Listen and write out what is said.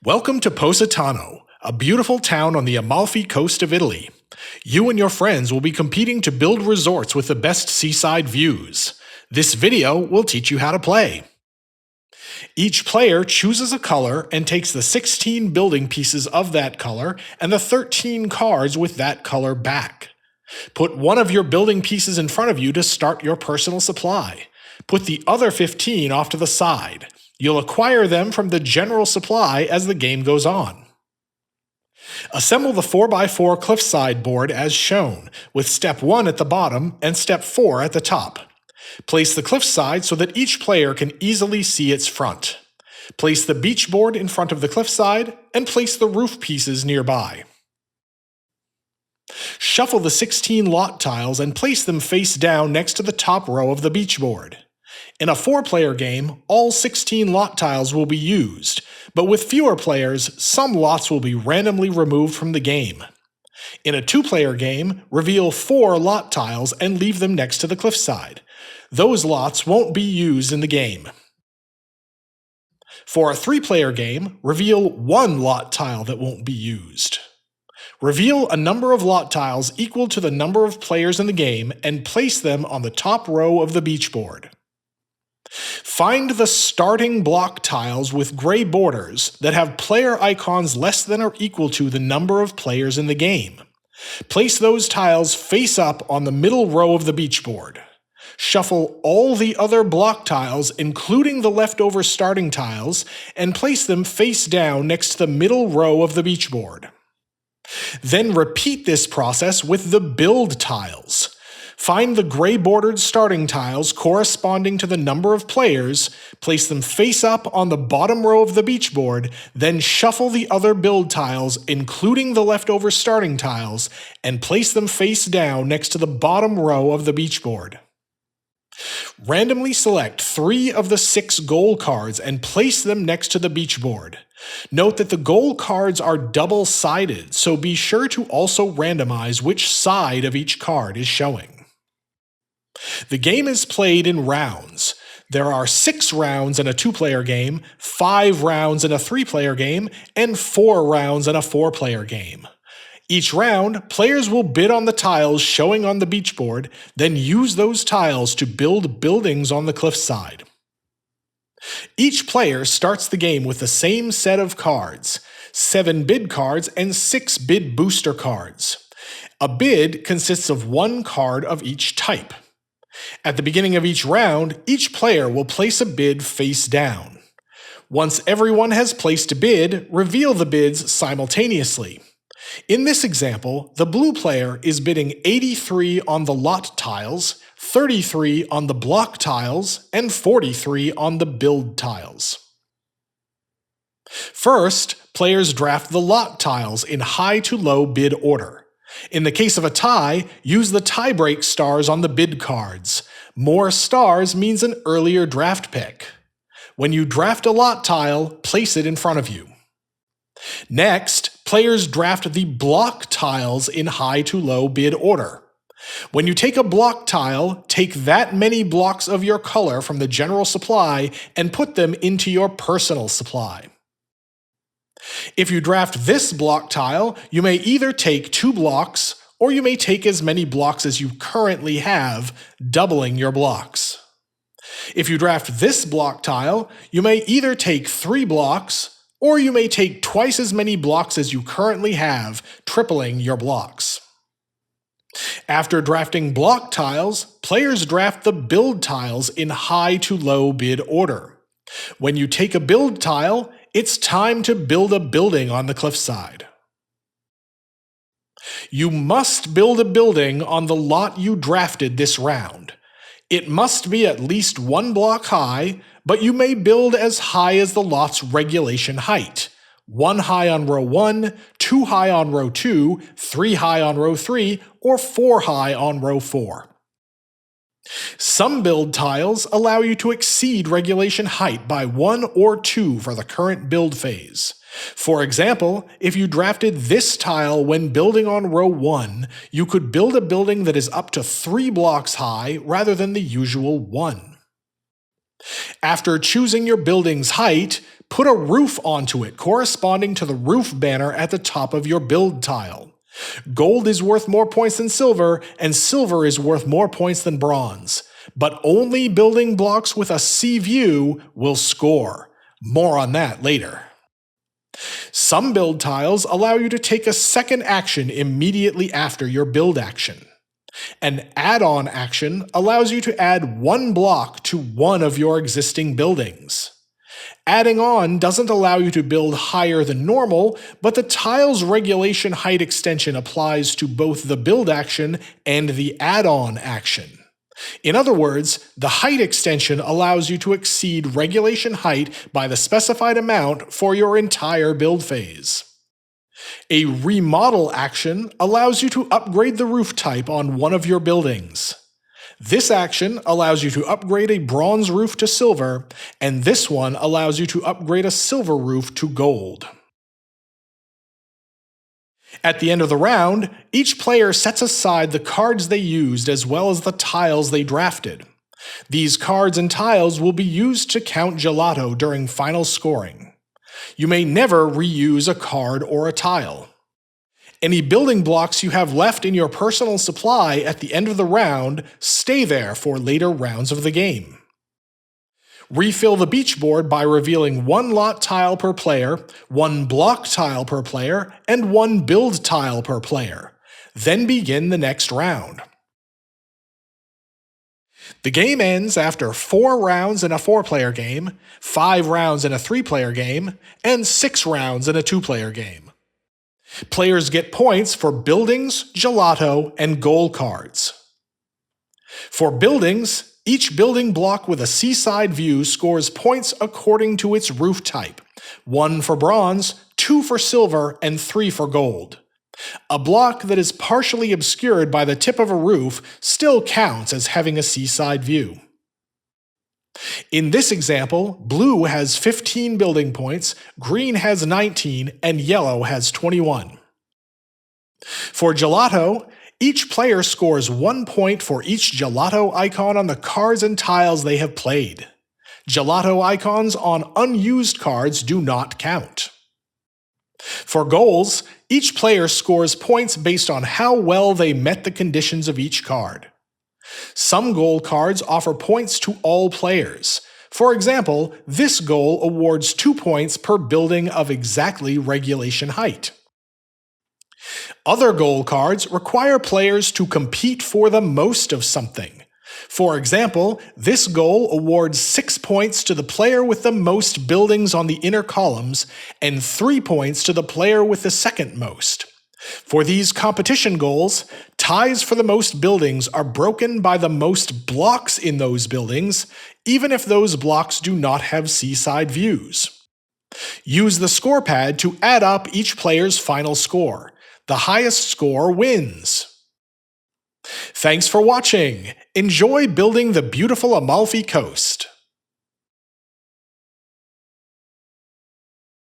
Welcome to Positano, a beautiful town on the Amalfi coast of Italy. You and your friends will be competing to build resorts with the best seaside views. This video will teach you how to play. Each player chooses a color and takes the 16 building pieces of that color and the 13 cards with that color back. Put one of your building pieces in front of you to start your personal supply. Put the other 15 off to the side. You'll acquire them from the general supply as the game goes on. Assemble the 4x4 cliffside board as shown, with step 1 at the bottom and step 4 at the top. Place the cliffside so that each player can easily see its front. Place the beach board in front of the cliffside and place the roof pieces nearby. Shuffle the 16 lot tiles and place them face down next to the top row of the beach board. In a 4-player game, all 16 lot tiles will be used, but with fewer players, some lots will be randomly removed from the game. In a 2-player game, reveal 4 lot tiles and leave them next to the cliffside. Those lots won't be used in the game. For a 3-player game, reveal 1 lot tile that won't be used. Reveal a number of lot tiles equal to the number of players in the game and place them on the top row of the beach board. Find the starting block tiles with gray borders that have player icons less than or equal to the number of players in the game. Place those tiles face up on the middle row of the beach board. Shuffle all the other block tiles, including the leftover starting tiles, and place them face down next to the middle row of the beach board. Then repeat this process with the build tiles. Find the gray-bordered starting tiles corresponding to the number of players, place them face up on the bottom row of the beach board, then shuffle the other build tiles, including the leftover starting tiles, and place them face down next to the bottom row of the beach board. Randomly select 3 of the 6 goal cards and place them next to the beach board. Note that the goal cards are double-sided, so be sure to also randomize which side of each card is showing. The game is played in rounds. There are 6 rounds in a 2-player game, 5 rounds in a 3-player game, and 4 rounds in a 4-player game. Each round, players will bid on the tiles showing on the beach board, then use those tiles to build buildings on the cliffside. Each player starts the game with the same set of cards, 7 bid cards and 6 bid booster cards. A bid consists of 1 card of each type. At the beginning of each round, each player will place a bid face down. Once everyone has placed a bid, reveal the bids simultaneously. In this example, the blue player is bidding 83 on the lot tiles, 33 on the block tiles, and 43 on the build tiles. First, players draft the lot tiles in high to low bid order. In the case of a tie, use the tie-break stars on the bid cards. More stars means an earlier draft pick. When you draft a lot tile, place it in front of you. Next, players draft the block tiles in high to low bid order. When you take a block tile, take that many blocks of your color from the general supply and put them into your personal supply. If you draft this block tile, you may either take 2 blocks, or you may take as many blocks as you currently have, doubling your blocks. If you draft this block tile, you may either take 3 blocks, or you may take twice as many blocks as you currently have, tripling your blocks. After drafting block tiles, players draft the build tiles in high to low bid order. When you take a build tile, it's time to build a building on the cliffside. You must build a building on the lot you drafted this round. It must be at least 1 block high, but you may build as high as the lot's regulation height. 1 high on row 1, 2 high on row 2, 3 high on row 3, or 4 high on row 4. Some build tiles allow you to exceed regulation height by 1 or 2 for the current build phase. For example, if you drafted this tile when building on row 1, you could build a building that is up to 3 blocks high rather than the usual 1. After choosing your building's height, Put a roof onto it corresponding to the roof banner at the top of your build tile. Gold is worth more points than silver, and silver is worth more points than bronze. But only building blocks with a sea view will score. More on that later. Some build tiles allow you to take a second action immediately after your build action. An add-on action allows you to add one block to one of your existing buildings. Adding on doesn't allow you to build higher than normal, but the tile's regulation height extension applies to both the build action and the add-on action. In other words, the height extension allows you to exceed regulation height by the specified amount for your entire build phase. A remodel action allows you to upgrade the roof type on one of your buildings. This action allows you to upgrade a bronze roof to silver, and this one allows you to upgrade a silver roof to gold. At the end of the round, each player sets aside the cards they used as well as the tiles they drafted. These cards and tiles will be used to count gelato during final scoring. You may never reuse a card or a tile. Any building blocks you have left in your personal supply at the end of the round stay there for later rounds of the game. Refill the beach board by revealing one lot tile per player, one block tile per player, and one build tile per player. Then begin the next round. The game ends after 4 rounds in a 4-player game, 5 rounds in a 3-player game, and 6 rounds in a 2-player game. Players get points for buildings, gelato, and goal cards. For buildings, each building block with a seaside view scores points according to its roof type. 1 for bronze, 2 for silver, and 3 for gold. A block that is partially obscured by the tip of a roof still counts as having a seaside view. In this example, blue has 15 building points, green has 19, and yellow has 21. For gelato, each player scores 1 point for each gelato icon on the cards and tiles they have played. Gelato icons on unused cards do not count. For goals, each player scores points based on how well they met the conditions of each card. Some goal cards offer points to all players. For example, this goal awards 2 points per building of exactly regulation height. Other goal cards require players to compete for the most of something. For example, this goal awards 6 points to the player with the most buildings on the inner columns and 3 points to the player with the second most. For these competition goals, ties for the most buildings are broken by the most blocks in those buildings, even if those blocks do not have seaside views. Use the score pad to add up each player's final score. The highest score wins. Thanks for watching. Enjoy building the beautiful Amalfi Coast.